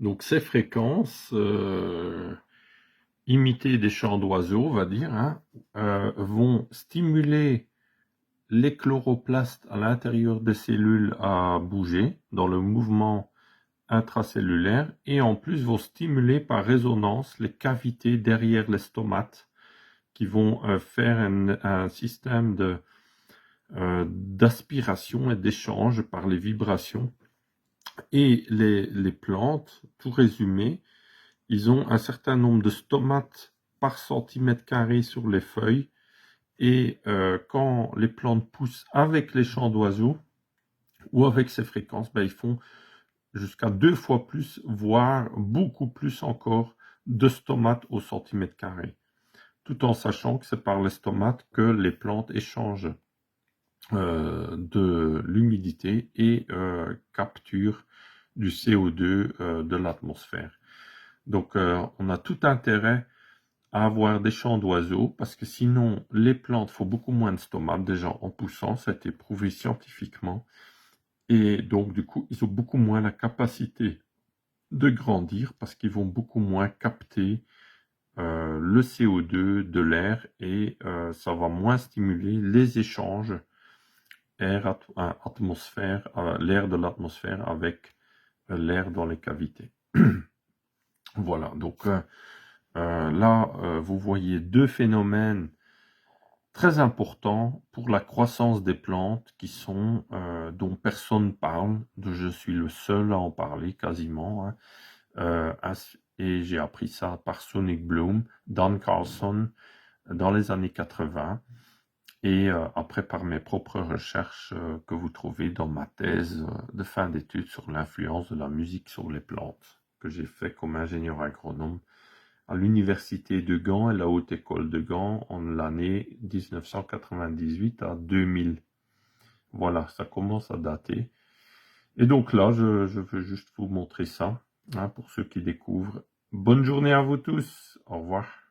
Donc ces fréquences, imitées des chants d'oiseaux, on va dire, hein, vont stimuler les chloroplastes à l'intérieur des cellules à bouger dans le mouvement intracellulaire et en plus vont stimuler par résonance les cavités derrière les stomates qui vont faire un système d'aspiration et d'échange par les vibrations. Et les plantes, tout résumé, ils ont un certain nombre de stomates par centimètre carré sur les feuilles. Et quand les plantes poussent avec les chants d'oiseaux ou avec ces fréquences, ben, ils font jusqu'à 2 fois plus, voire beaucoup plus encore, de stomates au centimètre carré. Tout en sachant que c'est par les stomates que les plantes échangent de l'humidité et capturent du CO2 de l'atmosphère. Donc on a tout intérêt à avoir des chants d'oiseaux, parce que sinon les plantes font beaucoup moins de stomates déjà en poussant, ça a été prouvé scientifiquement, et donc du coup ils ont beaucoup moins la capacité de grandir parce qu'ils vont beaucoup moins capter le CO2 de l'air et ça va moins stimuler les échanges atmosphère, l'air de l'atmosphère avec l'air dans les cavités. Voilà, donc là, vous voyez deux phénomènes très importants pour la croissance des plantes qui sont dont personne parle. Je suis le seul à en parler quasiment, hein. Et j'ai appris ça par Sonic Bloom, Dan Carlson, dans les années 80, et après par mes propres recherches que vous trouvez dans ma thèse de fin d'études sur l'influence de la musique sur les plantes, que j'ai fait comme ingénieur agronome à l'université de Gand et la Haute École de Gand en l'année 1998 à 2000. Voilà, ça commence à dater. Et donc là, je veux juste vous montrer ça, hein, pour ceux qui découvrent. Bonne journée à vous tous. Au revoir.